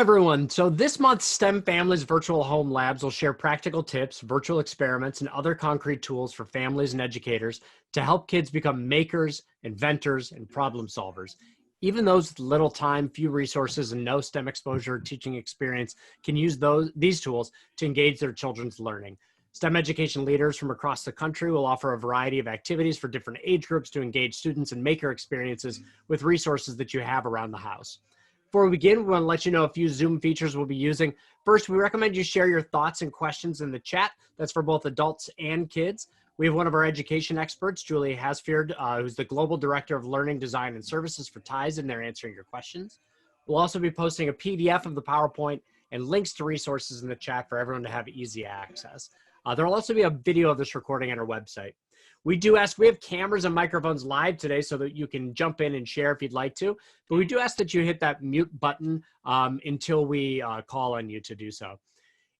everyone. So this month, STEM Families Virtual Home Labs will share practical tips, virtual experiments, and other concrete tools for families and educators to help kids become makers, inventors, and problem solvers. Even those with little time, few resources, and no STEM exposure or teaching experience can use these tools to engage their children's learning. STEM education leaders from across the country will offer a variety of activities for different age groups to engage students in maker experiences with resources that you have around the house. Before we begin, we want to let you know a few Zoom features we'll be using. First, we recommend you share your thoughts and questions in the chat. That's for both adults and kids. We have one of our education experts, Julie Hasfield, who's the Global Director of Learning, Design, and Services for TIES, and they're answering your questions. We'll also be posting a PDF of the PowerPoint and links to resources in the chat for everyone to have easy access. There will also be a video of this recording on our website. We do ask, we have cameras and microphones live today so that you can jump in and share if you'd like to, but we do ask that you hit that mute button until we call on you to do so.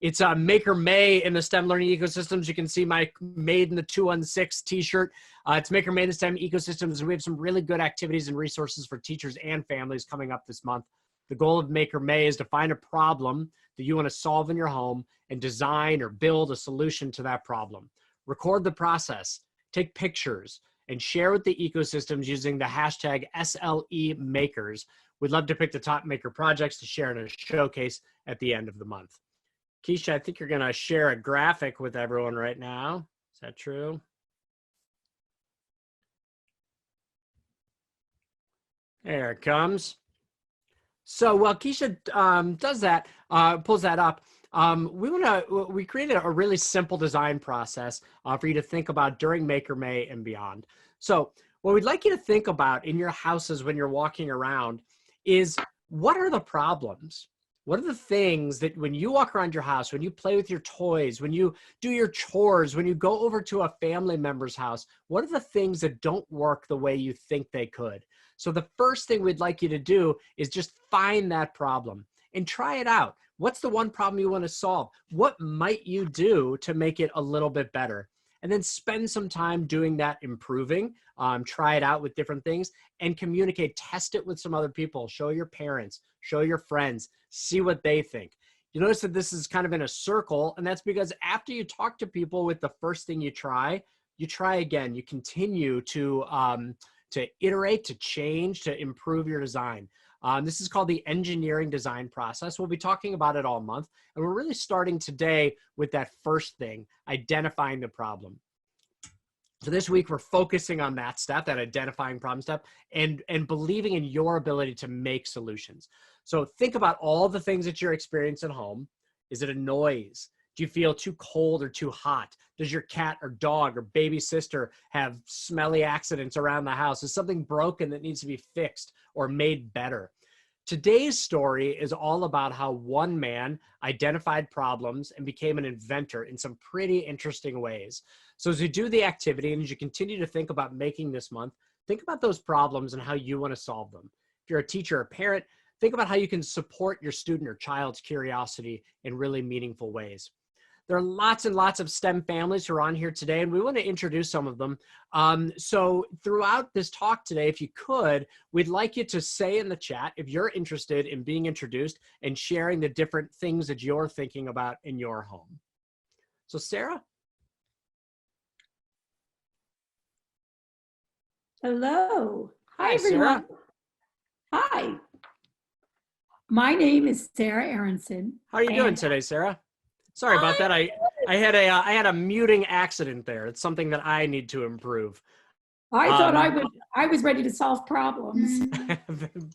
It's Maker May in the STEM learning ecosystems. You can see my Made in the 216 t-shirt. It's Maker May in the STEM ecosystems, and we have some really good activities and resources for teachers and families coming up this month. The goal of Maker May is to find a problem that you want to solve in your home and design or build a solution to that problem. Record the process. Take pictures and share with the ecosystems using the hashtag SLEmakers. We'd love to pick the top maker projects to share in a showcase at the end of the month. Keisha, I think you're going to share a graphic with everyone right now. Is that true? There it comes. So while Keisha does that, pulls that up, we created a really simple design process for you to think about during Maker May and beyond. So what we'd like you to think about in your houses when you're walking around is, what are the problems? What are the things that when you walk around your house, when you play with your toys, when you do your chores, when you go over to a family member's house, what are the things that don't work the way you think they could? So the first thing we'd like you to do is just find that problem and try it out. What's the one problem you want to solve? What might you do to make it a little bit better? And then spend some time doing that, improving, try it out with different things, and communicate, test it with some other people. Show your parents, show your friends, see what they think. You notice that this is kind of in a circle, and that's because after you talk to people with the first thing you try again. You continue to iterate, to change, to improve your design. This is called the engineering design process. We'll be talking about it all month, and we're really starting today with that first thing, identifying the problem. So this week, we're focusing on that step, that identifying problem step, and believing in your ability to make solutions. So think about all the things that you're experiencing at home. Is it a noise? Do you feel too cold or too hot? Does your cat or dog or baby sister have smelly accidents around the house? Is something broken that needs to be fixed or made better? Today's story is all about how one man identified problems and became an inventor in some pretty interesting ways. So as you do the activity and as you continue to think about making this month, think about those problems and how you want to solve them. If you're a teacher or parent, think about how you can support your student or child's curiosity in really meaningful ways. There are lots and lots of STEM families who are on here today, and we want to introduce some of them. So throughout this talk today, if you could, we'd like you to say in the chat if you're interested in being introduced and sharing the different things that you're thinking about in your home. So Sarah? Hello. Hi, Sarah. everyone. Hi. My name is Sarah Aronson. How are you doing today, Sarah? Sorry about that. I had a muting accident there. It's something that I need to improve. I thought I was ready to solve problems.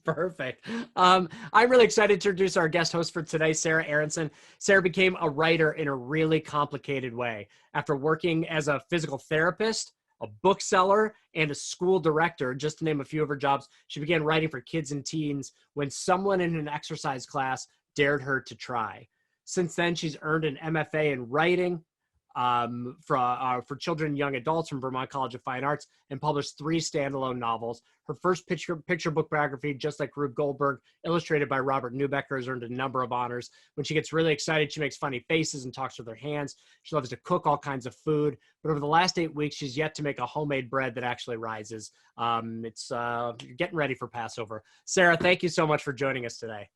Perfect. I'm really excited to introduce our guest host for today, Sarah Aronson. Sarah became a writer in a really complicated way. After working as a physical therapist, a bookseller, and a school director, just to name a few of her jobs, she began writing for kids and teens when someone in an exercise class dared her to try. Since then, she's earned an MFA in writing for children and young adults from Vermont College of Fine Arts and published 3 standalone novels. Her first picture book biography, Just Like Rube Goldberg, illustrated by Robert Newbecker, has earned a number of honors. When she gets really excited, she makes funny faces and talks with her hands. She loves to cook all kinds of food. But over the last 8 weeks, she's yet to make a homemade bread that actually rises. You're getting ready for Passover. Sarah, thank you so much for joining us today.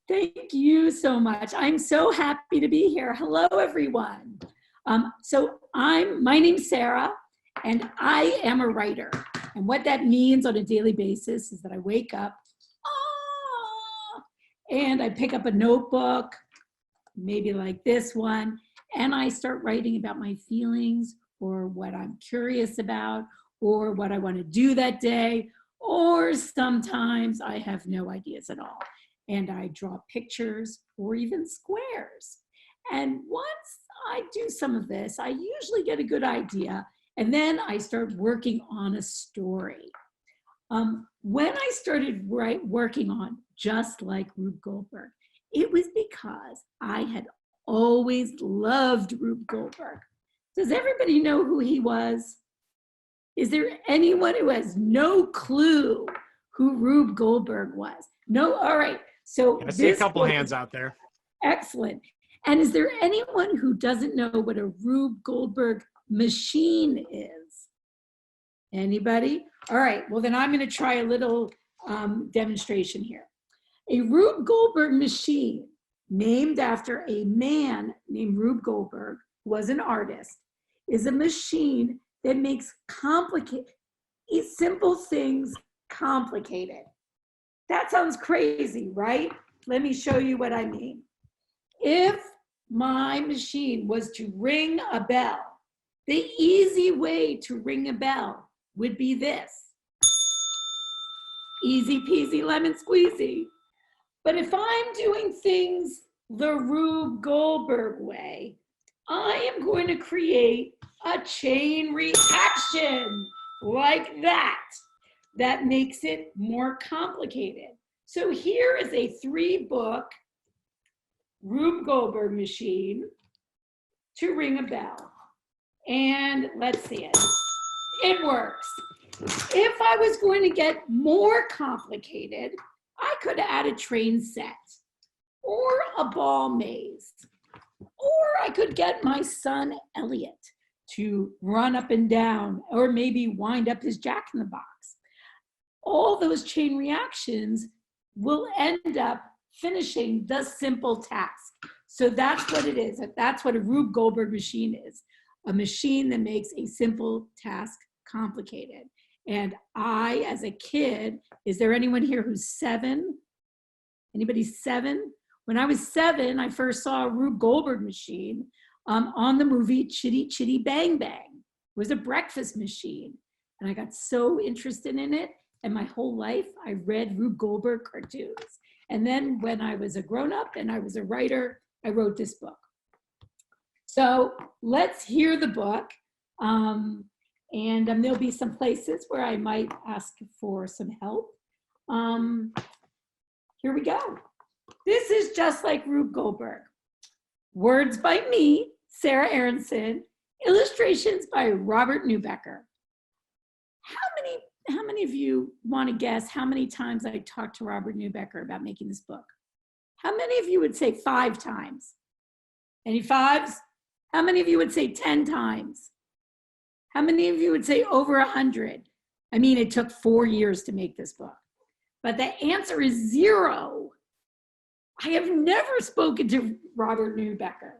Thank you so much. I'm so happy to be here. Hello, everyone. My name's Sarah, and I am a writer. And what that means on a daily basis is that I wake up, and I pick up a notebook, maybe like this one, and I start writing about my feelings or what I'm curious about or what I want to do that day, or sometimes I have no ideas at all. And I draw pictures or even squares. And once I do some of this, I usually get a good idea, and then I start working on a story. When I started working on Just Like Rube Goldberg, it was because I had always loved Rube Goldberg. Does everybody know who he was? Is there anyone who has no clue who Rube Goldberg was? No? All right. So I see a couple hands out there. Excellent. And is there anyone who doesn't know what a Rube Goldberg machine is? Anybody? All right. Well, then I'm going to try a little demonstration here. A Rube Goldberg machine, named after a man named Rube Goldberg, who was an artist, is a machine that makes simple things complicated. That sounds crazy, right? Let me show you what I mean. If my machine was to ring a bell, the easy way to ring a bell would be this. Easy peasy lemon squeezy. But if I'm doing things the Rube Goldberg way, I am going to create a chain reaction like that. That makes it more complicated. So here is a 3-book Rube Goldberg machine to ring a bell. And let's see it. It works. If I was going to get more complicated, I could add a train set or a ball maze, or I could get my son Elliot to run up and down, or maybe wind up his Jack-in-the-Box. All those chain reactions will end up finishing the simple task. So that's what it is. That's what a Rube Goldberg machine is. A machine that makes a simple task complicated. And I, as a kid, is there anyone here who's 7? Anybody 7? When I was 7, I first saw a Rube Goldberg machine on the movie Chitty Chitty Bang Bang. It was a breakfast machine. And I got so interested in it. And my whole life, I read Rube Goldberg cartoons. And then when I was a grown-up and I was a writer, I wrote this book. So let's hear the book. And there'll be some places where I might ask for some help. Here we go. This is Just Like Rube Goldberg. Words by me, Sarah Aronson. Illustrations by Robert Newbecker. How many of you want to guess how many times I talked to Robert Newbecker about making this book? How many of you would say 5 times? Any 5s? How many of you would say 10 times? How many of you would say over 100? I mean, it took 4 years to make this book. But the answer is 0. I have never spoken to Robert Newbecker.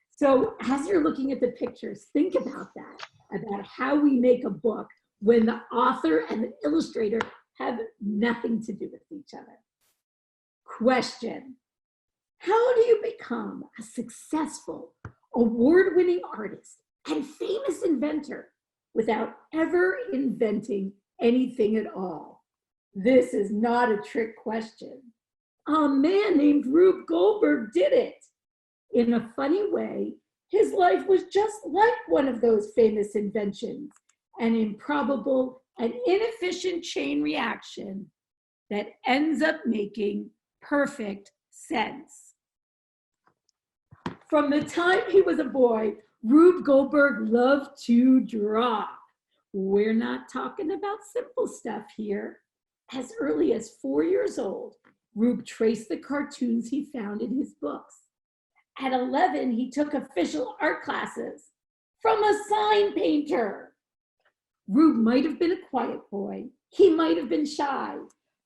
So as you're looking at the pictures, think about that, about how we make a book when the author and the illustrator have nothing to do with each other. Question: how do you become a successful, award-winning artist and famous inventor without ever inventing anything at all? This is not a trick question. A man named Rube Goldberg did it. In a funny way, his life was just like one of those famous inventions, an improbable and inefficient chain reaction that ends up making perfect sense. From the time he was a boy, Rube Goldberg loved to draw. We're not talking about simple stuff here. As early as 4 years old, Rube traced the cartoons he found in his books. At 11, he took official art classes from a sign painter. Rube might have been a quiet boy. He might have been shy,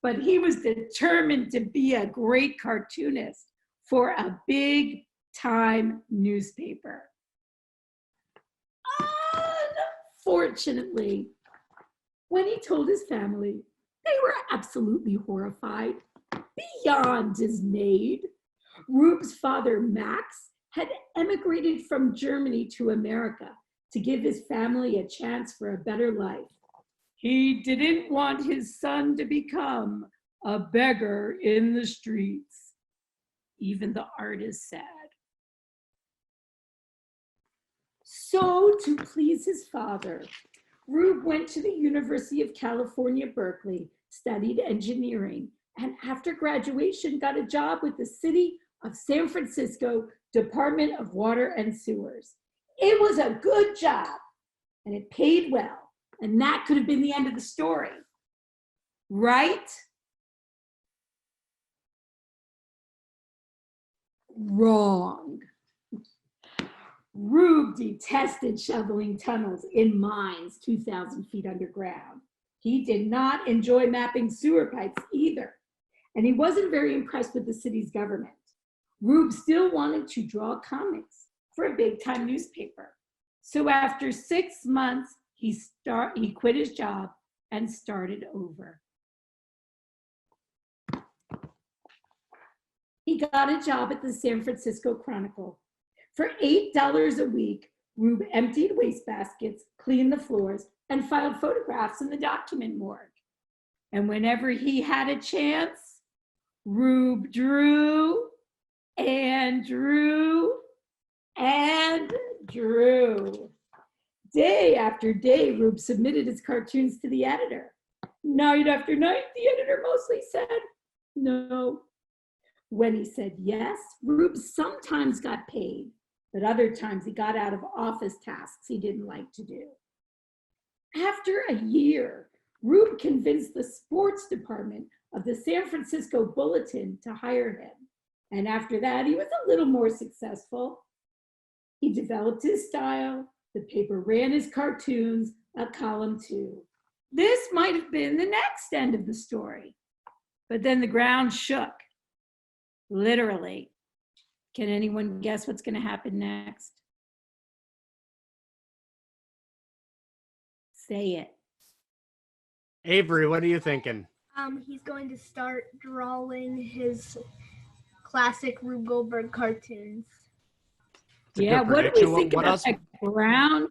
but he was determined to be a great cartoonist for a big-time newspaper. Unfortunately, when he told his family, they were absolutely horrified, beyond dismayed. Rube's father, Max, had emigrated from Germany to America to give his family a chance for a better life. He didn't want his son to become a beggar in the streets. Even the art is sad. So, to please his father, Rube went to the University of California, Berkeley, studied engineering, and after graduation got a job with the City of San Francisco Department of Water and Sewers. It was a good job, and it paid well, and that could have been the end of the story, right? Wrong. Rube detested shoveling tunnels in mines 2,000 feet underground. He did not enjoy mapping sewer pipes either, and he wasn't very impressed with the city's government. Rube still wanted to draw comics for a big-time newspaper. So after 6 months, he quit his job and started over. He got a job at the San Francisco Chronicle. For $8 a week, Rube emptied wastebaskets, cleaned the floors, and filed photographs in the document morgue. And whenever he had a chance, Rube drew and drew and drew. Day after day, Rube submitted his cartoons to the editor. Night after night, the editor mostly said no. When he said yes, Rube sometimes got paid, but other times he got out of office tasks he didn't like to do. After a year, Rube convinced the sports department of the San Francisco Bulletin to hire him. And after that, he was a little more successful. He developed his style. The paper ran his cartoons, a column too. This might have been the next end of the story. But then the ground shook, literally. Can anyone guess what's going to happen next? Say it. Avery, what are you thinking? He's going to start drawing his classic Rube Goldberg cartoons. Yeah, what do we think about that ground?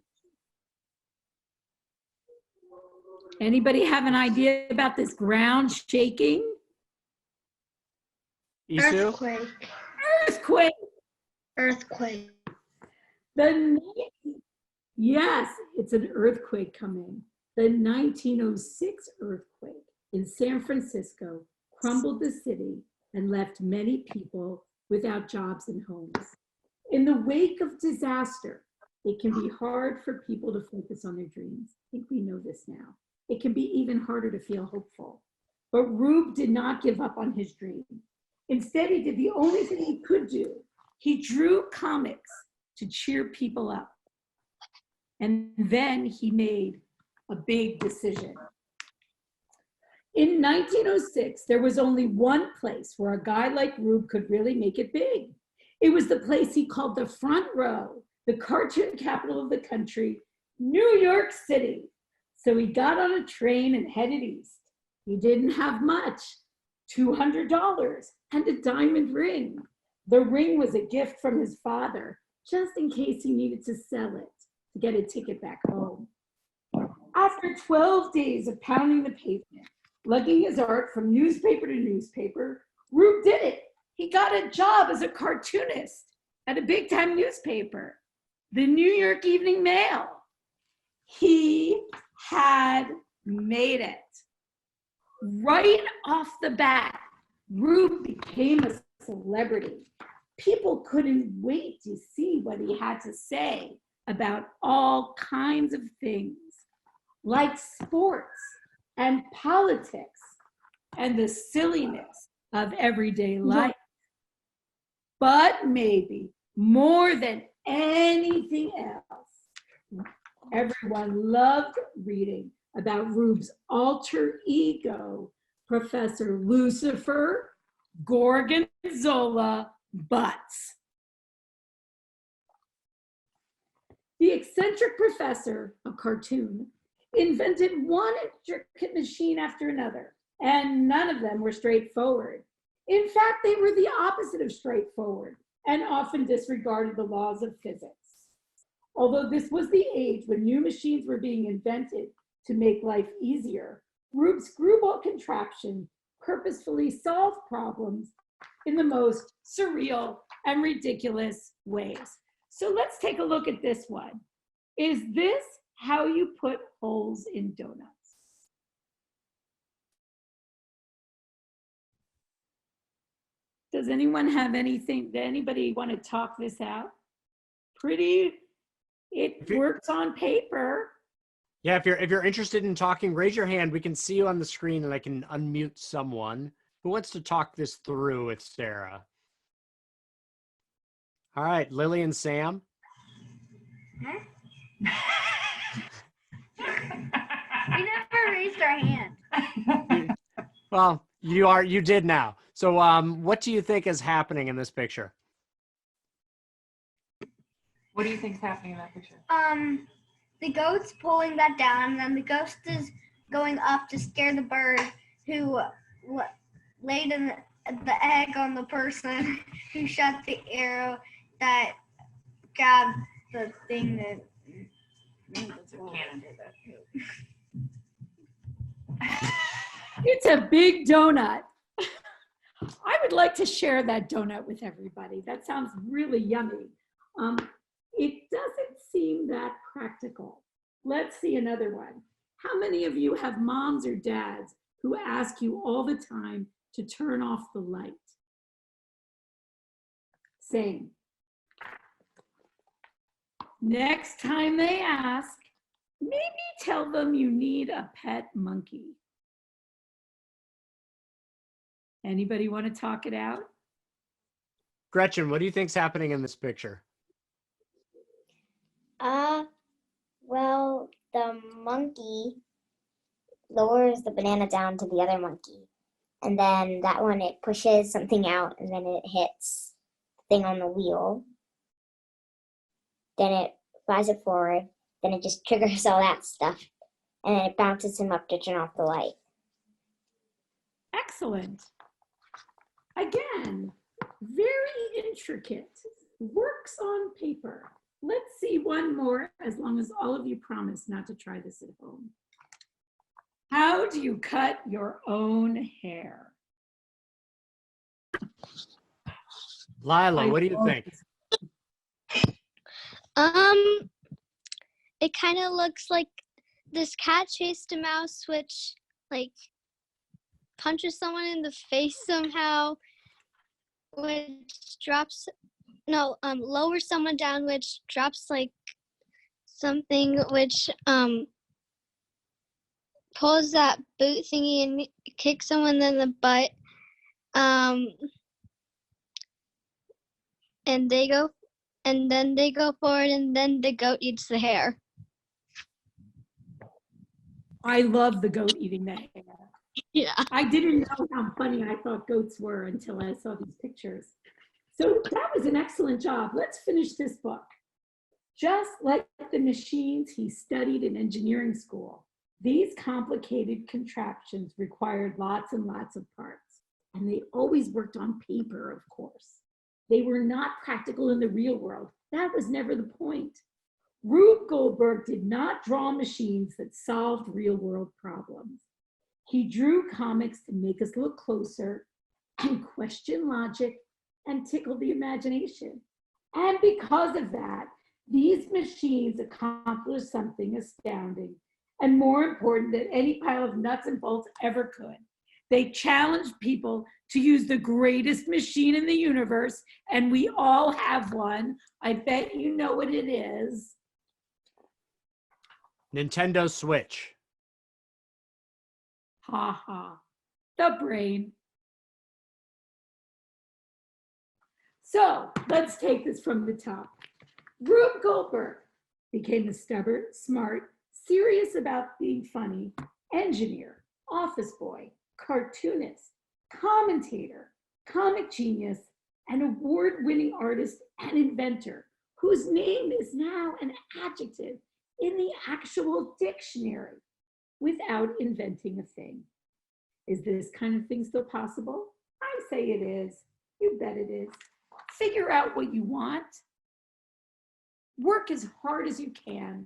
Anybody have an idea about this ground shaking? Isu? Earthquake. Earthquake. Earthquake. Yes, it's an earthquake coming. The 1906 earthquake in San Francisco crumbled the city and left many people without jobs and homes. In the wake of disaster, it can be hard for people to focus on their dreams. I think we know this now. It can be even harder to feel hopeful. But Rube did not give up on his dream. Instead, he did the only thing he could do. He drew comics to cheer people up. And then he made a big decision. In 1906, there was only one place where a guy like Rube could really make it big. It was the place he called the front row, the cartoon capital of the country, New York City. So he got on a train and headed east. He didn't have much, $200 and a diamond ring. The ring was a gift from his father, just in case he needed to sell it to get a ticket back home. After 12 days of pounding the pavement, lugging his art from newspaper to newspaper, Rube did it. He got a job as a cartoonist at a big-time newspaper, the New York Evening Mail. He had made it. Right off the bat, Rube became a celebrity. People couldn't wait to see what he had to say about all kinds of things, like sports and politics and the silliness of everyday life. But maybe more than anything else, everyone loved reading about Rube's alter ego, Professor Lucifer Gorgonzola Butts. The eccentric professor, a cartoon, invented one intricate machine after another, and none of them were straightforward. In fact, they were the opposite of straightforward and often disregarded the laws of physics. Although this was the age when new machines were being invented to make life easier, Rube's screwball contraption purposefully solved problems in the most surreal and ridiculous ways. So let's take a look at this one. Is this how you put holes in donuts? Does anyone have anything, does anybody want to talk this out? It works on paper. Yeah, if you're interested in talking, raise your hand. We can see you on the screen and I can unmute someone. Who wants to talk this through with Sarah? All right, Lily and Sam. Huh? We never raised our hand. Well, you did now. So what do you think is happening in this picture? What do you think is happening in that picture? The goat's pulling that down, and then the ghost is going up to scare the bird who laid the egg on the person who shot the arrow that grabbed the thing that. It's a cannon. It's a big donut. I would like to share that donut with everybody. That sounds really yummy. It doesn't seem that practical. Let's see another one. How many of you have moms or dads who ask you all the time to turn off the light? Same. Next time they ask, maybe tell them you need a pet monkey. Anybody want to talk it out? Gretchen, what do you think's happening in this picture? Well, the monkey lowers the banana down to the other monkey. And then that one, it pushes something out and then it hits the thing on the wheel. Then it flies it forward. Then it just triggers all that stuff. And then it bounces him up to turn off the light. Excellent. Again, very intricate. Works on paper. Let's see one more, as long as all of you promise not to try this at home. How do you cut your own hair? Lila, what do you think? It kind of looks like this cat chased a mouse, which like punches someone in the face somehow, which lowers someone down, which drops like something, which pulls that boot thingy and kicks someone in the butt, and then they go forward, and then the goat eats the hair. I love the goat eating the hair. Yeah. I didn't know how funny I thought goats were until I saw these pictures. So that was an excellent job. Let's finish this book. Just like the machines he studied in engineering school, these complicated contraptions required lots and lots of parts, and they always worked on paper, of course. They were not practical in the real world. That was never the point. Rube Goldberg did not draw machines that solved real world problems. He drew comics to make us look closer and question logic and tickle the imagination. And because of that, these machines accomplished something astounding and more important than any pile of nuts and bolts ever could. They challenged people to use the greatest machine in the universe, and we all have one. I bet you know what it is. Nintendo Switch. Ha ha, the brain. So let's take this from the top. Rube Goldberg became a stubborn, smart, serious about being funny engineer, office boy, cartoonist, commentator, comic genius, an award-winning artist and inventor whose name is now an adjective in the actual dictionary without inventing a thing. Is this kind of thing still possible? I say it is. You bet it is. Figure out what you want. Work as hard as you can.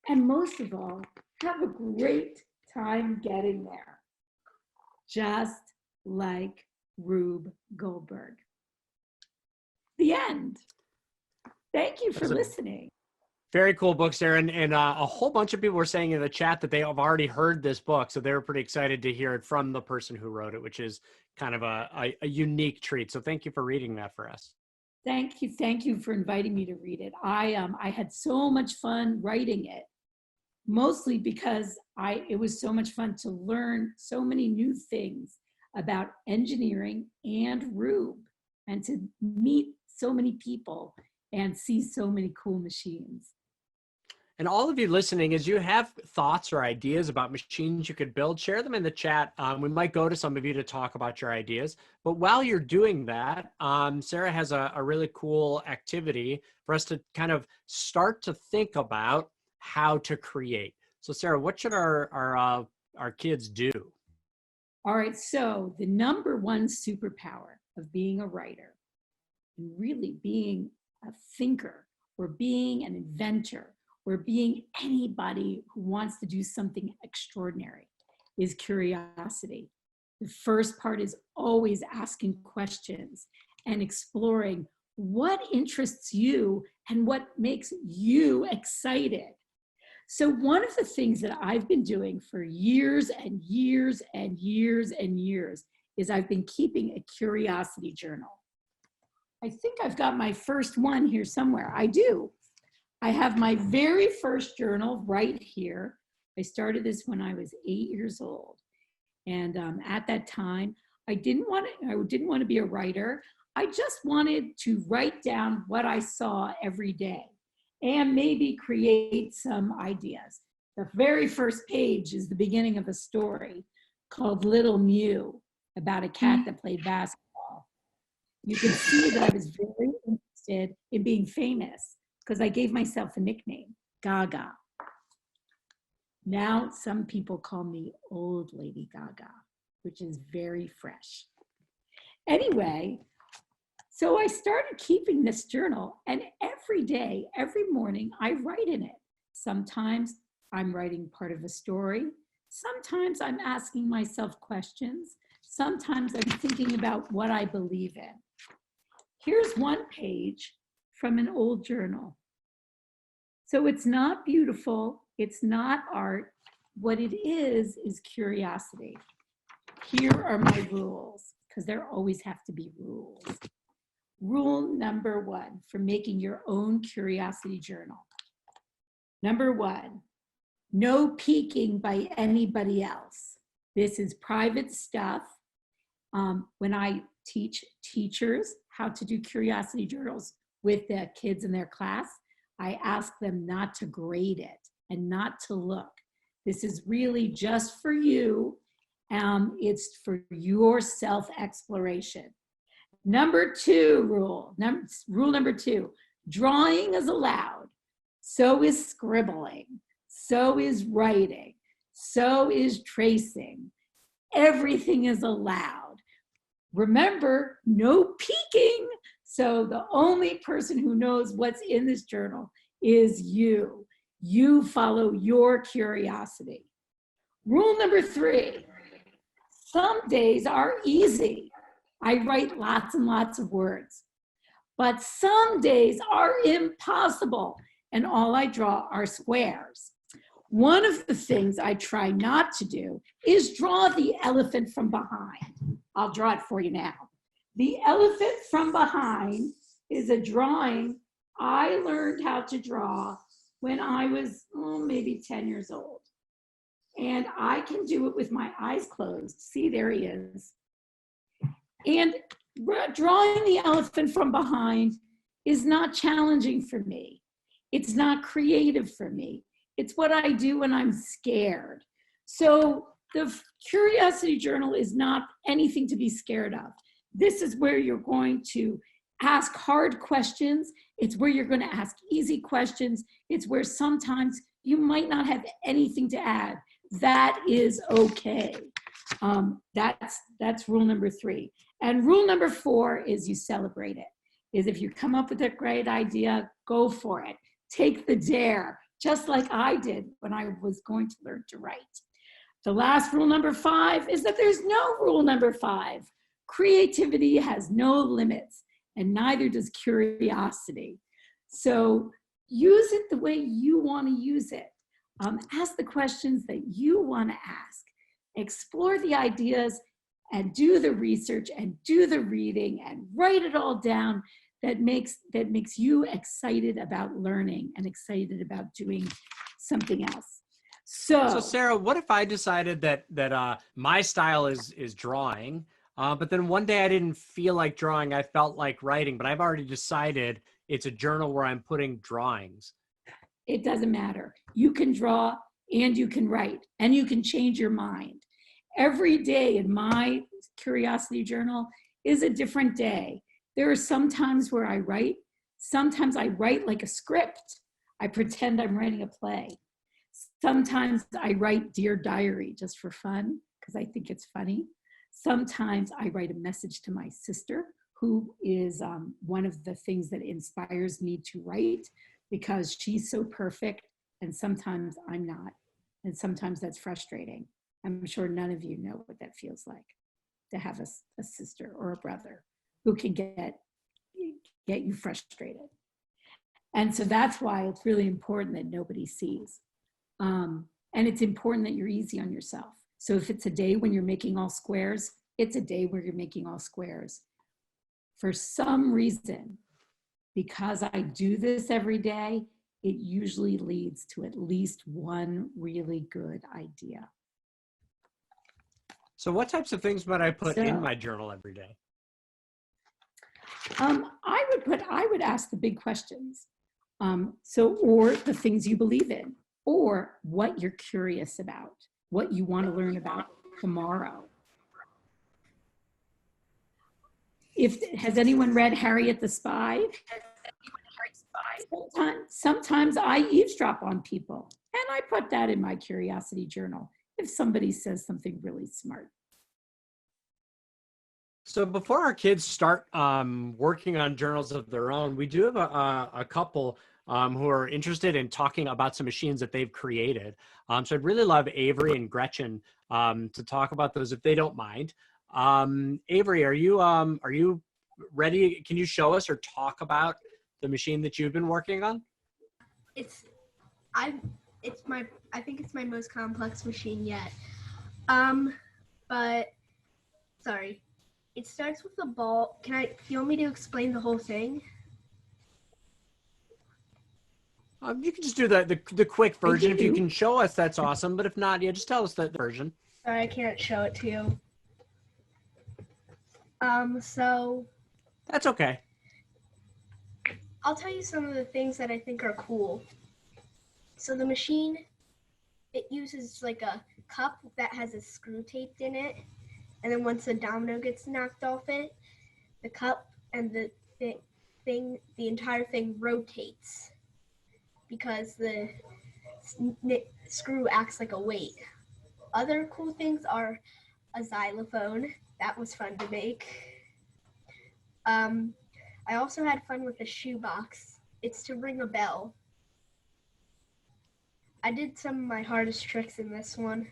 And most of all, have a great time getting there. Just like Rube Goldberg. The end. Thank you for listening. Very cool book, Sarah. And a whole bunch of people were saying in the chat that they have already heard this book. So they were pretty excited to hear it from the person who wrote it, which is kind of a unique treat. So thank you for reading that for us. Thank you. Thank you for inviting me to read it. I had so much fun writing it, mostly because it was so much fun to learn so many new things about engineering and Rube, and to meet so many people and see so many cool machines. And all of you listening, as you have thoughts or ideas about machines you could build, share them in the chat. We might go to some of you to talk about your ideas. But while you're doing that, Sarah has a really cool activity for us to kind of start to think about how to create. So Sarah, what should our kids do? All right, so the number one superpower of being a writer, and really being a thinker, or being an inventor, or being anybody who wants to do something extraordinary, is curiosity. The first part is always asking questions and exploring what interests you and what makes you excited. So one of the things that I've been doing for years and years and years and years is I've been keeping a curiosity journal. I think I've got my first one here somewhere. I do. I have my very first journal right here. I started this when I was 8 years old. And at that time, I didn't want to be a writer. I just wanted to write down what I saw every day and maybe create some ideas. The very first page is the beginning of a story called Little Mew, about a cat that played basketball. You can see that I was very interested in being famous because I gave myself a nickname, Gaga. Now some people call me Old Lady Gaga, which is very fresh. Anyway, so I started keeping this journal, and every day, every morning, I write in it. Sometimes I'm writing part of a story. Sometimes I'm asking myself questions. Sometimes I'm thinking about what I believe in. Here's one page from an old journal. So it's not beautiful, it's not art. What it is curiosity. Here are my rules, because there always have to be rules. Rule number one for making your own curiosity journal. Number one, no peeking by anybody else. This is private stuff. When I teach teachers how to do curiosity journals with the kids in their class, I ask them not to grade it and not to look. This is really just for you. It's for your self-exploration. Number two rule number two, drawing is allowed. So is scribbling. So is writing. So is tracing. Everything is allowed. Remember, no peeking. So the only person who knows what's in this journal is you. You follow your curiosity. Rule number three, some days are easy. I write lots and lots of words, but some days are impossible, and all I draw are squares. One of the things I try not to do is draw the elephant from behind. I'll draw it for you now. The elephant from behind is a drawing I learned how to draw when I was maybe 10 years old. And I can do it with my eyes closed. See, there he is. And drawing the elephant from behind is not challenging for me. It's not creative for me. It's what I do when I'm scared. So The curiosity journal is not anything to be scared of. This is where you're going to ask hard questions. It's where you're going to ask easy questions. It's where sometimes you might not have anything to add. That is okay. That's rule number 3. And rule number 4 is you celebrate it. Is if you come up with a great idea, go for it. Take the dare, just like I did when I was going to learn to write. The last rule number 5 is that there's no rule number 5. Creativity has no limits, and neither does curiosity. So use it the way you want to use it. Ask the questions that you want to ask. Explore the ideas and do the research and do the reading and write it all down that makes you excited about learning and excited about doing something else. So Sarah, what if I decided that my style is drawing, but then one day I didn't feel like drawing, I felt like writing, but I've already decided it's a journal where I'm putting drawings. It doesn't matter. You can draw and you can write and you can change your mind. Every day in my curiosity journal is a different day. There are some times where I write. Sometimes I write like a script. I pretend I'm writing a play. Sometimes I write Dear Diary just for fun because I think it's funny. Sometimes I write a message to my sister, who is one of the things that inspires me to write, because she's so perfect and sometimes I'm not. And sometimes that's frustrating. I'm sure none of you know what that feels like, to have a sister or a brother who can get you frustrated. And so that's why it's really important that nobody sees. And it's important that you're easy on yourself. So if it's a day when you're making all squares, it's a day where you're making all squares. For some reason, because I do this every day, it usually leads to at least one really good idea. So what types of things might I put in my journal every day? I would ask the big questions. Or the things you believe in, or what you're curious about, what you want to learn about tomorrow. Has anyone read Harriet the Spy? Sometimes I eavesdrop on people, and I put that in my curiosity journal if somebody says something really smart. So before our kids start working on journals of their own, we do have a couple who are interested in talking about some machines that they've created. So I'd really love Avery and Gretchen to talk about those if they don't mind. Avery, are you ready? Can you show us or talk about the machine that you've been working on? I think it's my most complex machine yet. But sorry. It starts with a ball. Do you want me to explain the whole thing? You can just do the quick version. If you can show us, that's awesome. But if not, yeah, just tell us the version. Sorry, I can't show it to you. So that's okay. I'll tell you some of the things that I think are cool. So the machine, it uses like a cup that has a screw taped in it. And then once the domino gets knocked off it, the cup and the entire thing rotates because the screw acts like a weight. Other cool things are a xylophone. That was fun to make. I also had fun with a shoebox. It's to ring a bell. I did some of my hardest tricks in this one.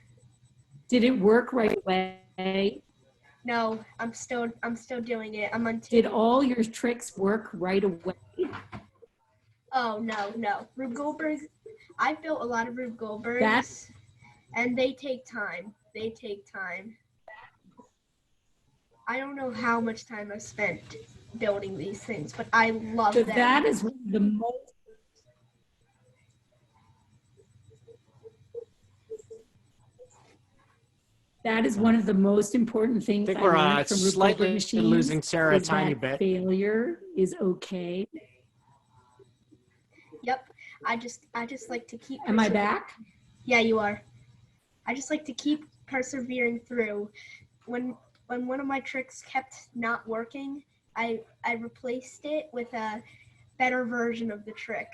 Did it work right away? No, I'm still doing it. I'm on 2. Did all your tricks work right away? Oh, no. Rube Goldberg, I've built a lot of Rube Goldbergs, and they take time. I don't know how much time I've spent building these things, but I love them. That is the most. That is one of the most important things I think we're from slightly losing Sarah a tiny bit. Failure is okay. Yep. I just like to keep. Am I back? Yeah, you are. I just like to keep persevering through. When one of my tricks kept not working, I replaced it with a better version of the trick.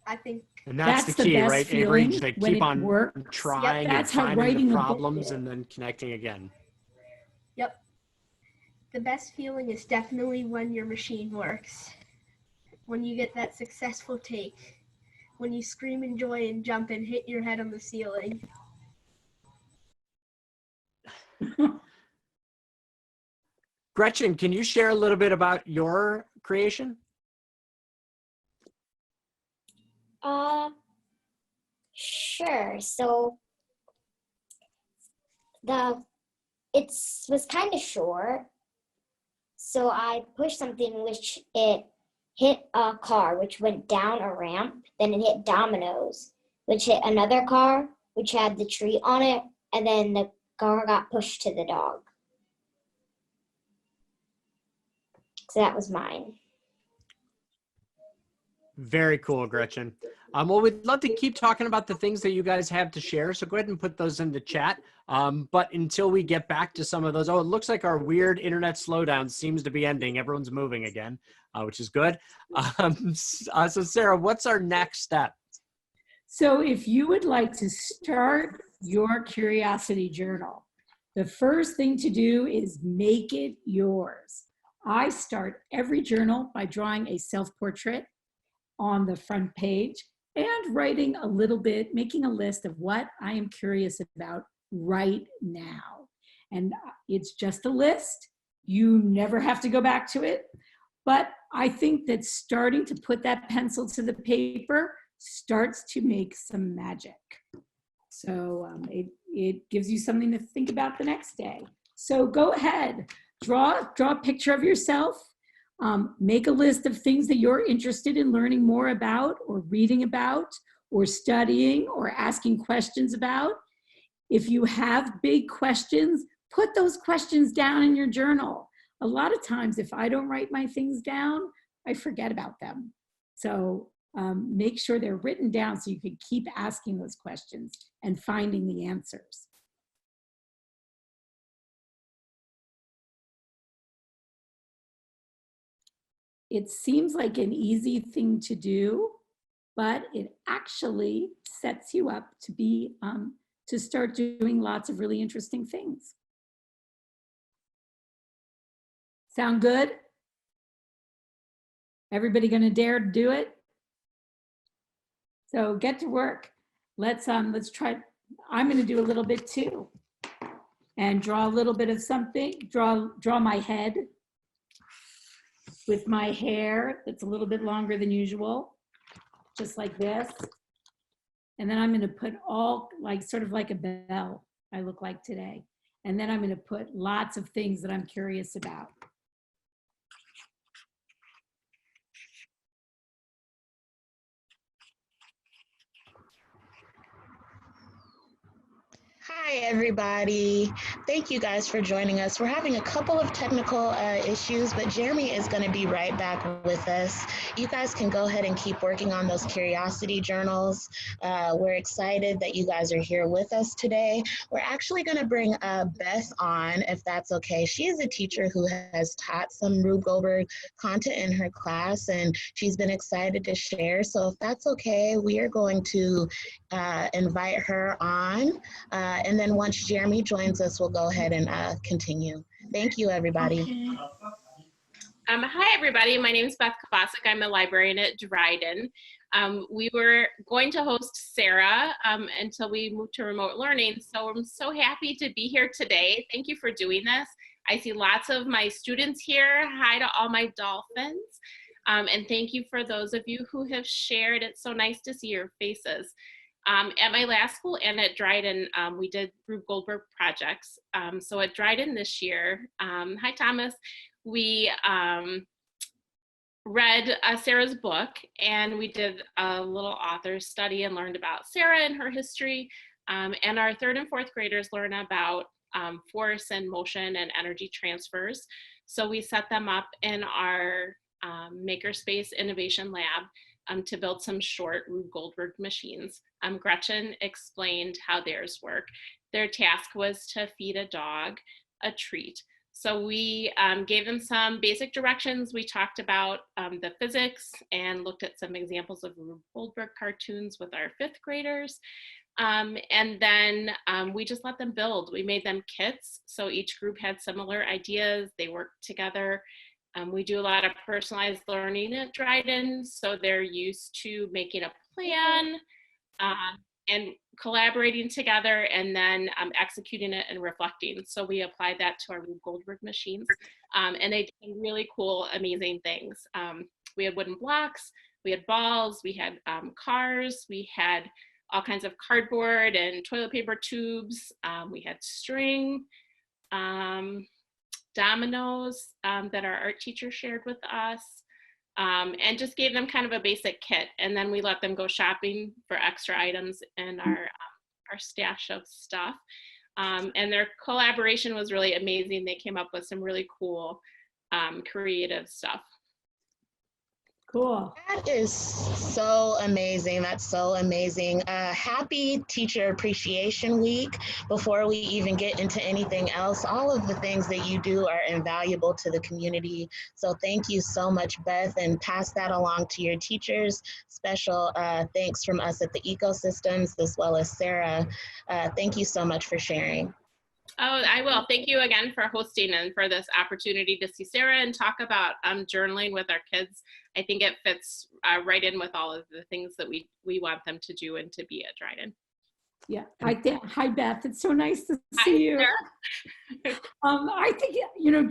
I think And that's the key, best right, Avery? feeling To when keep it on works. trying and That's how finding the writing a book problems is. and then connecting again. Yep. The best feeling is definitely when your machine works. When you get that successful take. When you scream in joy and jump and hit your head on the ceiling. Gretchen, can you share a little bit about your creation? Sure. So it was kind of short. So I pushed something which it hit a car, which went down a ramp. Then it hit dominoes, which hit another car, which had the tree on it. And then the car got pushed to the dog. So that was mine. Very cool, Gretchen. Well, we'd love to keep talking about the things that you guys have to share. So go ahead and put those in the chat. But until we get back to some of those, oh, it looks like our weird internet slowdown seems to be ending. Everyone's moving again, which is good. So Sarah, what's our next step? So if you would like to start your curiosity journal, the first thing to do is make it yours. I start every journal by drawing a self-portrait on the front page and writing a little bit, making a list of what I am curious about right now. And it's just a list. You never have to go back to it. But I think that starting to put that pencil to the paper starts to make some magic. So it gives you something to think about the next day. So go ahead, draw a picture of yourself. Make a list of things that you're interested in learning more about or reading about or studying or asking questions about. If you have big questions, put those questions down in your journal. A lot of times, if I don't write my things down, I forget about them. So make sure they're written down so you can keep asking those questions and finding the answers. It seems like an easy thing to do, but it actually sets you up to be to start doing lots of really interesting things. Sound good? Everybody gonna dare to do it? So get to work. Let's try. I'm gonna do a little bit too, and draw a little bit of something. Draw my head with my hair that's a little bit longer than usual, just like this. And then I'm going to put all, like, sort of like a bell I look like today. And then I'm going to put lots of things that I'm curious about. Hi, everybody. Thank you guys for joining us. We're having a couple of technical issues, but Jeremy is going to be right back with us. You guys can go ahead and keep working on those curiosity journals. We're excited that you guys are here with us today. We're actually going to bring Beth on, if that's okay. She is a teacher who has taught some Rube Goldberg content in her class, and she's been excited to share. So if that's okay, we are going to invite her on. And then once Jeremy joins us, we'll go ahead and continue. Thank you, everybody. Okay. Hi, everybody. My name is Beth Classic. I'm a librarian at Dryden. We were going to host Sarah until we moved to remote learning. So I'm so happy to be here today. Thank you for doing this. I see lots of my students here. Hi to all my dolphins. And thank you for those of you who have shared. It's so nice to see your faces. At my last school and at Dryden, we did Rube Goldberg projects. So at Dryden this year, hi Thomas, we read Sarah's book, and we did a little author study and learned about Sarah and her history. And our 3rd and 4th graders learn about force and motion and energy transfers. So we set them up in our Makerspace Innovation Lab. to build some short Rube Goldberg machines. Gretchen explained how theirs work. Their task was to feed a dog a treat. So we gave them some basic directions. We talked about the physics and looked at some examples of Rube Goldberg cartoons with our 5th graders. And then we just let them build. We made them kits. So each group had similar ideas. They worked together. We do a lot of personalized learning at Dryden. So they're used to making a plan and collaborating together and then executing it and reflecting. So we applied that to our Rube Goldberg machines. And they did really cool, amazing things. We had wooden blocks, we had balls, we had cars, we had all kinds of cardboard and toilet paper tubes. We had string, dominoes that our art teacher shared with us. And just gave them kind of a basic kit. And then we let them go shopping for extra items in our stash of stuff. And their collaboration was really amazing. They came up with some really cool, creative stuff. Cool. That is so amazing. That's so amazing. Happy Teacher Appreciation Week. Before we even get into anything else, all of the things that you do are invaluable to the community. So thank you so much, Beth, and pass that along to your teachers. Special thanks from us at the Ecosystems, as well as Sarah. Thank you so much for sharing. Oh, I will. Thank you again for hosting and for this opportunity to see Sarah and talk about journaling with our kids. I think it fits right in with all of the things that we want them to do and to be at Dryden. Yeah. Hi, Beth. It's so nice to see you. I think,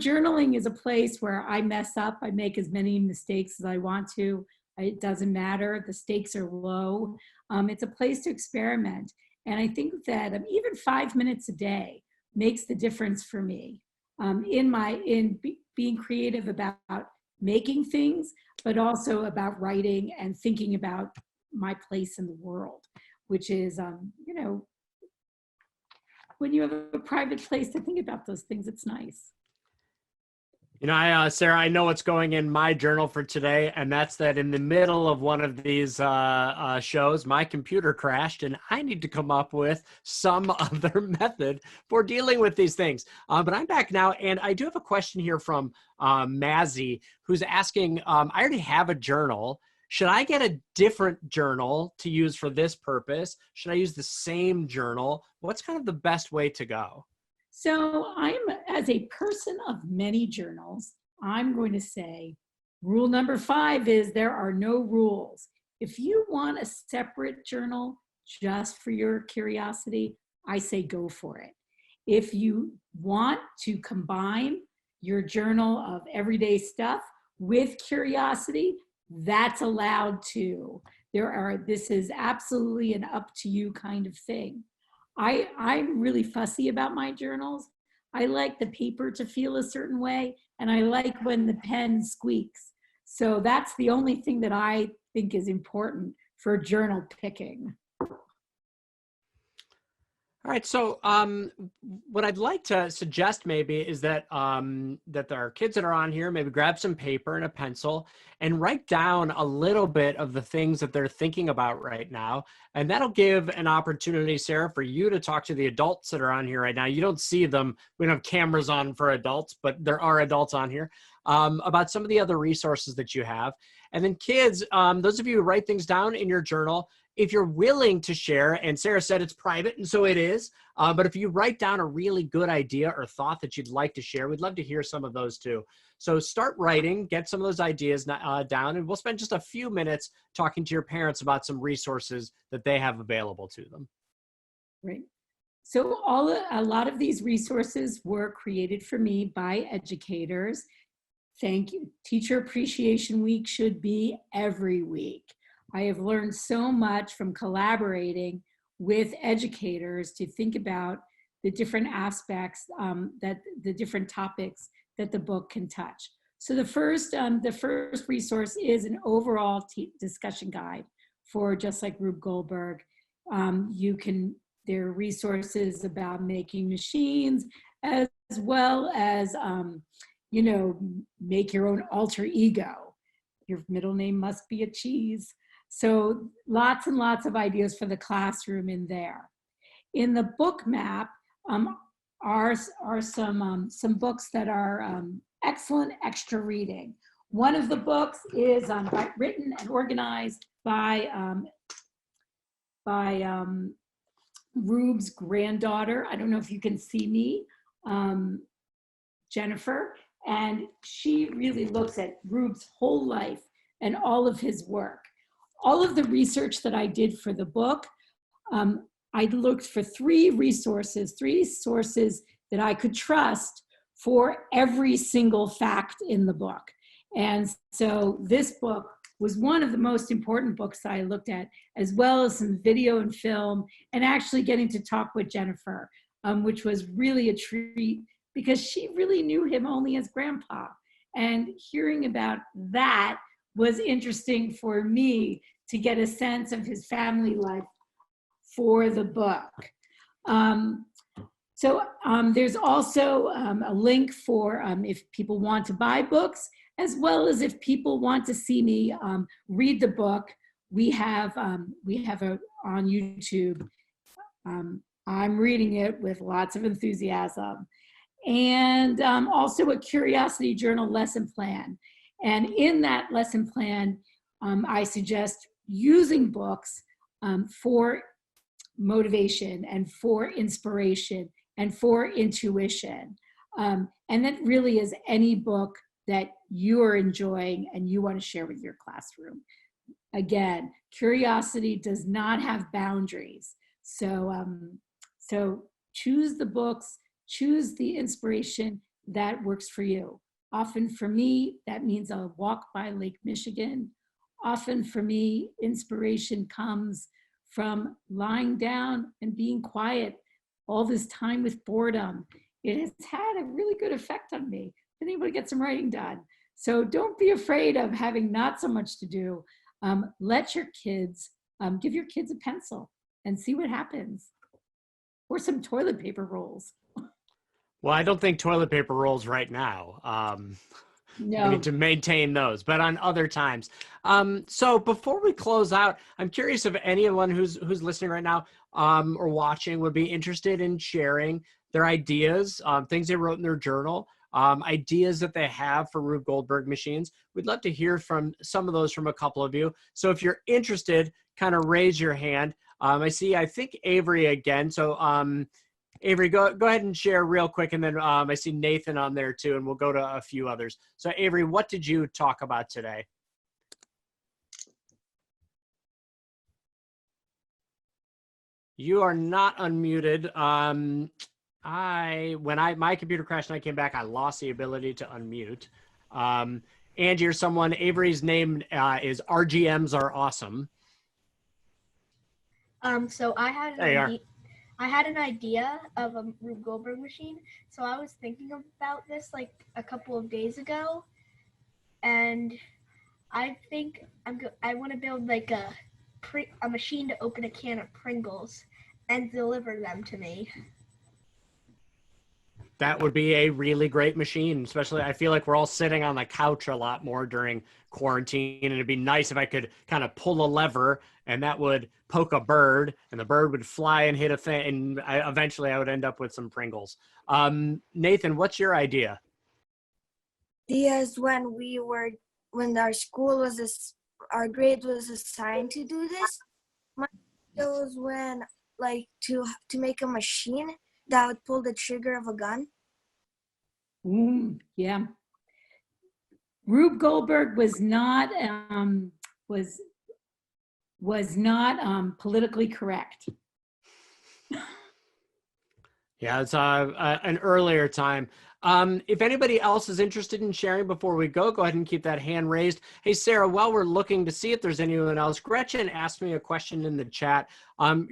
journaling is a place where I mess up. I make as many mistakes as I want to. It doesn't matter. The stakes are low. It's a place to experiment. And I think that even 5 minutes a day makes the difference for me in being creative about making things, but also about writing and thinking about my place in the world, which is, when you have a private place to think about those things, it's nice. Sarah, I know what's going in my journal for today, and that's that in the middle of one of these shows, my computer crashed, and I need to come up with some other method for dealing with these things. But I'm back now, and I do have a question here from Mazzy, who's asking, I already have a journal. Should I get a different journal to use for this purpose? Should I use the same journal? What's kind of the best way to go? So as a person of many journals, I'm going to say rule number 5 is there are no rules. If you want a separate journal just for your curiosity, I say go for it. If you want to combine your journal of everyday stuff with curiosity, that's allowed too. This is absolutely an up to you kind of thing. I'm really fussy about my journals. I like the paper to feel a certain way, and I like when the pen squeaks. So that's the only thing that I think is important for journal picking. All right, so what I'd like to suggest maybe is that that our kids that are on here maybe grab some paper and a pencil and write down a little bit of the things that they're thinking about right now. And that'll give an opportunity, Sarah, for you to talk to the adults that are on here right now. You don't see them. We don't have cameras on for adults, but there are adults on here about some of the other resources that you have. And then kids, those of you who write things down in your journal, if you're willing to share, and Sarah said it's private, and so it is, but if you write down a really good idea or thought that you'd like to share, we'd love to hear some of those too. So start writing, get some of those ideas down, and we'll spend just a few minutes talking to your parents about some resources that they have available to them. Right. So a lot of these resources were created for me by educators. Thank you. Teacher Appreciation Week should be every week. I have learned so much from collaborating with educators to think about the different aspects, that the different topics that the book can touch. So the first resource is an overall discussion guide for Just Like Rube Goldberg. There are resources about making machines, as well as make your own alter ego. Your middle name must be a cheese. So lots and lots of ideas for the classroom in there. In the book map are some books that are excellent extra reading. One of the books is written and organized by Rube's granddaughter. I don't know if you can see me, Jennifer, and she really looks at Rube's whole life and all of his work. All of the research that I did for the book, I looked for three sources that I could trust for every single fact in the book. And so this book was one of the most important books that I looked at, as well as some video and film, and actually getting to talk with Jennifer, which was really a treat because she really knew him only as grandpa. And hearing about that was interesting for me to get a sense of his family life for the book. There's also a link for if people want to buy books, as well as if people want to see me read the book. We have on YouTube. I'm reading it with lots of enthusiasm. And also a Curiosity Journal lesson plan. And in that lesson plan, I suggest using books for motivation and for inspiration and for intuition. And that really is any book that you are enjoying and you want to share with your classroom. Again, curiosity does not have boundaries. So choose the books, choose the inspiration that works for you. Often for me, that means a walk by Lake Michigan. Often for me, inspiration comes from lying down and being quiet all this time with boredom. It has had a really good effect on me. Been able to get some writing done. So don't be afraid of having not so much to do. Let your kids, give your kids a pencil and see what happens. Or some toilet paper rolls. Well, I don't think toilet paper rolls right now. No. We need to maintain those, but on other times. So before we close out, I'm curious if anyone who's listening right now or watching would be interested in sharing their ideas, things they wrote in their journal, ideas that they have for Rube Goldberg machines. We'd love to hear from some of those from a couple of you. So if you're interested, kind of raise your hand. I think Avery again. So Avery, go ahead and share real quick, and then I see Nathan on there too, and we'll go to a few others. So Avery, what did you talk about today? You are not unmuted. My computer crashed and I came back, I lost the ability to unmute. Angie or someone, Avery's name is RGMs Are Awesome. So I had an idea of a Rube Goldberg machine. So I was thinking about this like a couple of days ago, and I think I want to build like a machine to open a can of Pringles and deliver them to me. That would be a really great machine, especially I feel like we're all sitting on the couch a lot more during quarantine, and it'd be nice if I could kind of pull a lever and that would poke a bird and the bird would fly and hit a thing, and eventually I would end up with some Pringles. Nathan, what's your idea? Ideas when our school was our grade was assigned to do this. My idea was when to make a machine that would pull the trigger of a gun. Yeah. Rube Goldberg was not politically correct. Yeah, it's an earlier time. If anybody else is interested in sharing before we go ahead and keep that hand raised. Hey, Sarah, while we're looking to see if there's anyone else, Gretchen asked me a question in the chat.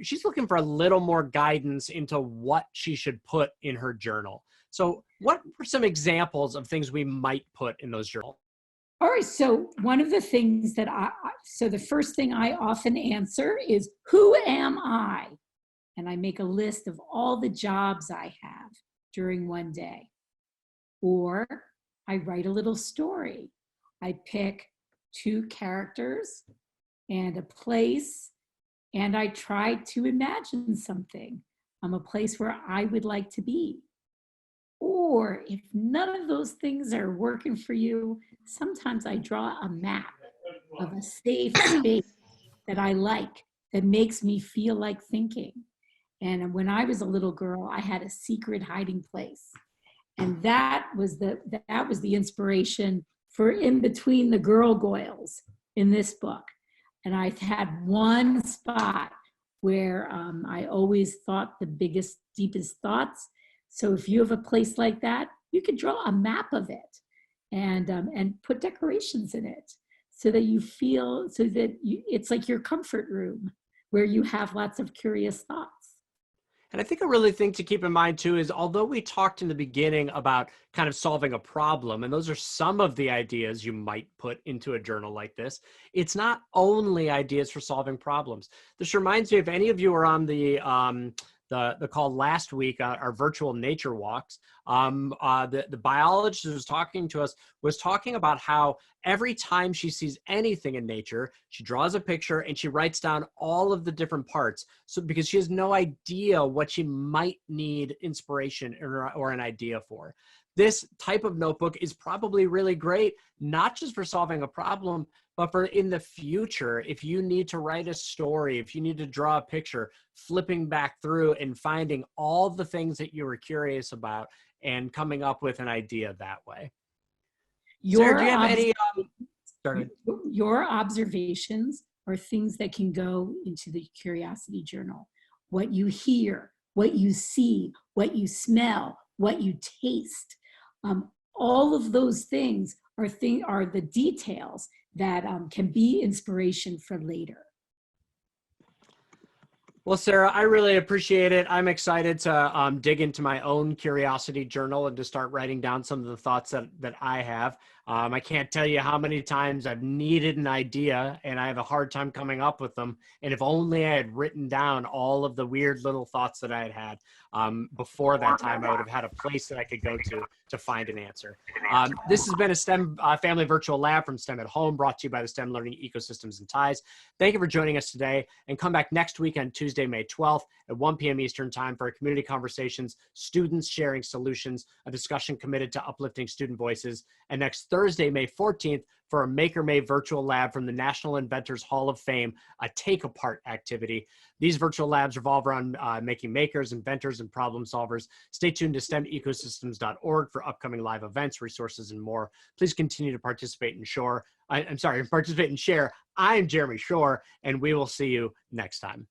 She's looking for a little more guidance into what she should put in her journal. So what were some examples of things we might put in those journals? All right, so one of the things that the first thing I often answer is, who am I? And I make a list of all the jobs I have during one day. Or I write a little story. I pick 2 characters and a place, and I try to imagine something, a place where I would like to be. Or if none of those things are working for you, sometimes I draw a map of a safe space that I like, that makes me feel like thinking. And when I was a little girl, I had a secret hiding place. And that was the inspiration for In Between the Gargoyles in this book. And I had one spot where I always thought the biggest, deepest thoughts. So if you have a place like that, you could draw a map of it and put decorations in it so that you feel, it's like your comfort room where you have lots of curious thoughts. And I think a really thing to keep in mind too is, although we talked in the beginning about kind of solving a problem, and those are some of the ideas you might put into a journal like this, it's not only ideas for solving problems. This reminds me, if any of you were on the call last week, our virtual nature walks, the biologist who was talking to us was talking about how every time she sees anything in nature, she draws a picture and she writes down all of the different parts. So because she has no idea what she might need inspiration or an idea for. This type of notebook is probably really great, not just for solving a problem, but for in the future, if you need to write a story, if you need to draw a picture, flipping back through and finding all the things that you were curious about and coming up with an idea that way. Sarah, do you have any? Your observations are things that can go into the curiosity journal. What you hear, what you see, what you smell, what you taste. All of those things are the details that can be inspiration for later. Well, Sarah, I really appreciate it. I'm excited to dig into my own curiosity journal and to start writing down some of the thoughts that I have. I can't tell you how many times I've needed an idea and I have a hard time coming up with them. And if only I had written down all of the weird little thoughts that I had before that time, I would have had a place that I could go to find an answer. This has been a STEM Family Virtual Lab from STEM at Home, brought to you by the STEM Learning Ecosystems and Ties. Thank you for joining us today, and come back next week on Tuesday, May 12th at 1 p.m. Eastern Time for community conversations, students sharing solutions, a discussion committed to uplifting student voices, and next Thursday, May 14th, for a Maker May virtual lab from the National Inventors Hall of Fame, a take-apart activity. These virtual labs revolve around making makers, inventors, and problem solvers. Stay tuned to STEMecosystemz.org for upcoming live events, resources, and more. Please continue to participate and share. I'm Jeremy Shore, and we will see you next time.